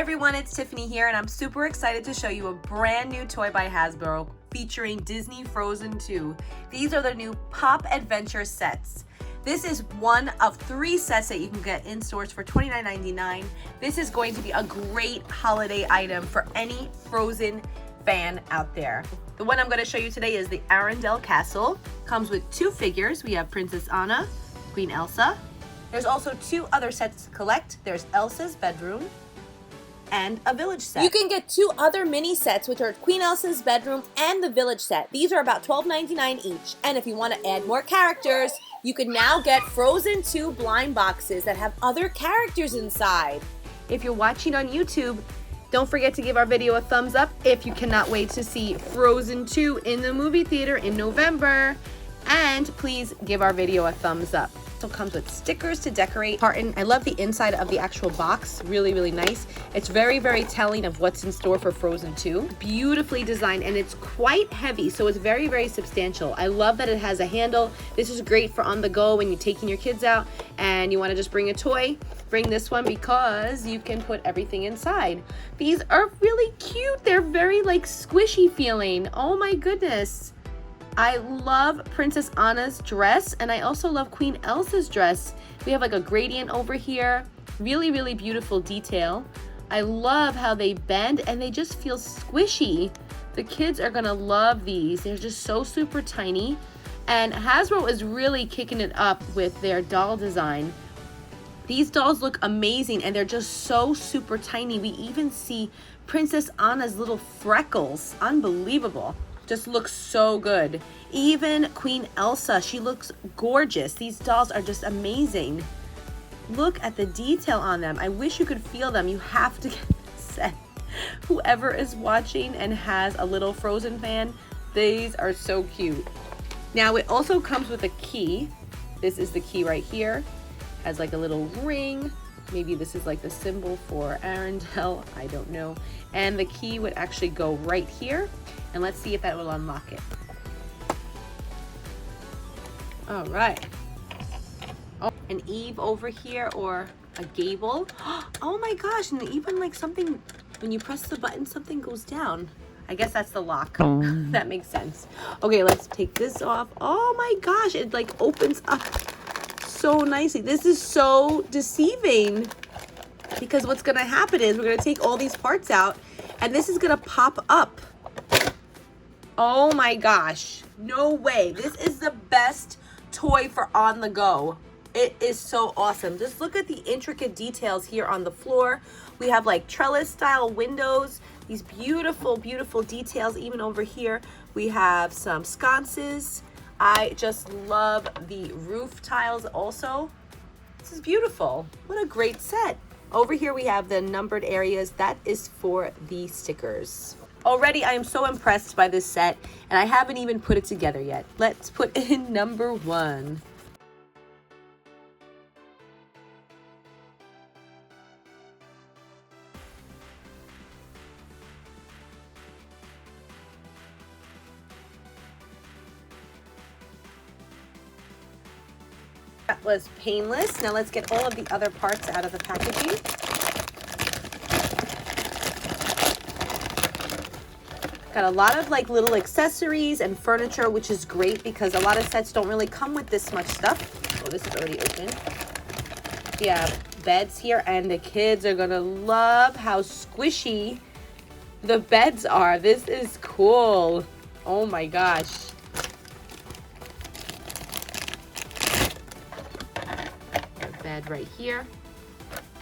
Hi everyone, it's Tiffany here, and I'm super excited to show you a brand new toy by Hasbro featuring Disney Frozen 2. These are the new Pop Adventure sets. This is one of 3 sets that you can get in stores for $29.99. This is going to be a great holiday item for any Frozen fan out there. The one I'm going to show you today is the Arendelle Castle. Comes with 2 figures. We have Princess Anna, Queen Elsa. There's also 2 other sets to collect. There's Elsa's bedroom and a village set. You can get 2 other mini sets, which are Queen Elsa's bedroom and the village set. These are about $12.99 each. And if you want to add more characters, you can now get Frozen 2 blind boxes that have other characters inside. If you're watching on YouTube, don't forget to give our video a thumbs up if you cannot wait to see Frozen 2 in the movie theater in November. And please give our video a thumbs up. So it comes with stickers to decorate. Carton. I love the inside of the actual box. Really, really nice. It's very, very telling of what's in store for Frozen 2. Beautifully designed, and it's quite heavy, so it's very, very substantial. I love that it has a handle. This is great for on the go when you're taking your kids out and you want to just bring a toy. Bring this one because you can put everything inside. These are really cute. They're very like squishy feeling. Oh my goodness. I love Princess Anna's dress, and I also love Queen Elsa's dress. We have like a gradient over here. Really, really beautiful detail. I love how they bend and they just feel squishy. The kids are gonna love these. They're just so super tiny. And Hasbro is really kicking it up with their doll design. These dolls look amazing and they're just so super tiny. We even see Princess Anna's little freckles. Unbelievable. Just looks so good. Even Queen Elsa, she looks gorgeous. These dolls are just amazing. Look at the detail on them. I wish you could feel them. You have to get this set. Whoever is watching and has a little Frozen fan, these are so cute. Now it also comes with a key. This is the key right here. Has like a little ring. Maybe this is like the symbol for Arendelle. I don't know. And the key would actually go right here. And let's see if that will unlock it. All right. Oh, an eave over here or a gable. Oh my gosh, and even like something, when you press the button, something goes down. I guess that's the lock. That makes sense. Okay, let's take this off. Oh my gosh, it like opens up so nicely. This is so deceiving because what's gonna happen is we're gonna take all these parts out and this is gonna pop up. Oh my gosh, no way. This is the best toy for on the go. It is so awesome. Just look at the intricate details here on the floor. We have like trellis style windows, these beautiful, beautiful details. Even over here, we have some sconces. I just love the roof tiles also. This is beautiful. What a great set. Over here, we have the numbered areas. That is for the stickers. Already, I am so impressed by this set, and I haven't even put it together yet. Let's put in number 1. That was painless. Now let's get all of the other parts out of the packaging. Got a lot of like little accessories and furniture, which is great because a lot of sets don't really come with this much stuff. Oh, this is already open. Yeah, beds here, and the kids are gonna love how squishy the beds are. This is cool. Oh my gosh. Our bed right here.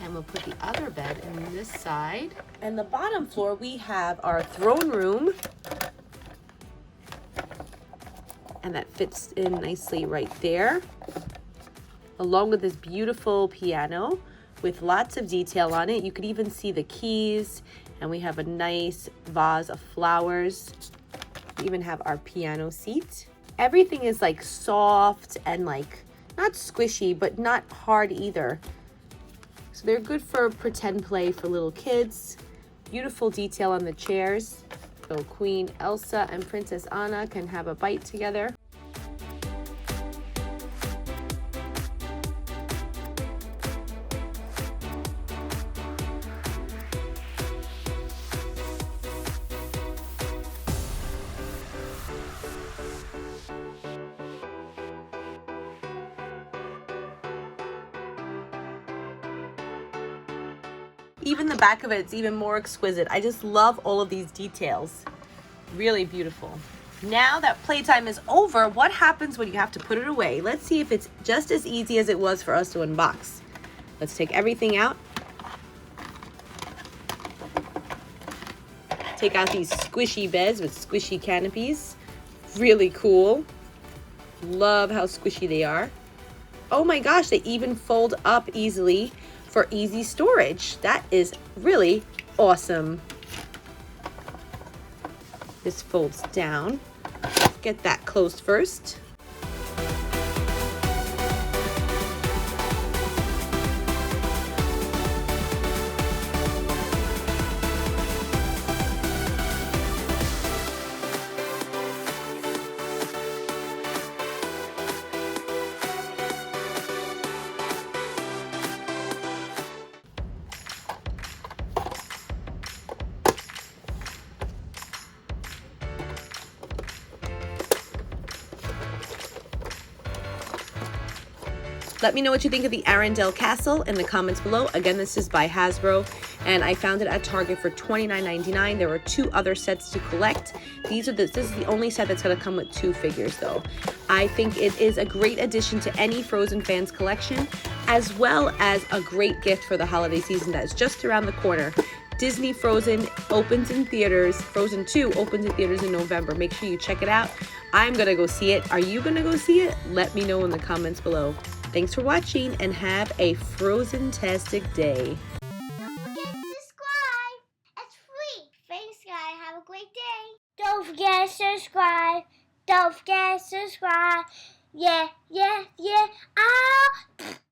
And we'll put the other bed in this side. And the bottom floor, we have our throne room. And that fits in nicely right there. Along with this beautiful piano with lots of detail on it. You could even see the keys. And we have a nice vase of flowers. We even have our piano seat. Everything is like soft and like not squishy, but not hard either. So they're good for pretend play for little kids. Beautiful detail on the chairs. So Queen Elsa and Princess Anna can have a bite together. Even the back of it's even more exquisite. I just love all of these details. Really beautiful. Now that playtime is over, what happens when you have to put it away? Let's see if it's just as easy as it was for us to unbox. Let's take everything out. Take out these squishy beds with squishy canopies. Really cool. Love how squishy they are. Oh my gosh, they even fold up easily for easy storage. That is really awesome. This folds down. Get that closed first. Let me know what you think of the Arendelle Castle in the comments below. Again, this is by Hasbro, and I found it at Target for $29.99. There were 2 other sets to collect. This is the only set that's going to come with 2 figures, though. I think it is a great addition to any Frozen fans collection, as well as a great gift for the holiday season that is just around the corner. Disney Frozen opens in theaters. Frozen 2 opens in theaters in November. Make sure you check it out. I'm going to go see it. Are you going to go see it? Let me know in the comments below. Thanks for watching and have a Frozen-tastic day. Don't forget to subscribe. It's free. Thanks, guys. Have a great day. Don't forget to subscribe. Don't forget to subscribe. Yeah, yeah, yeah. Ah.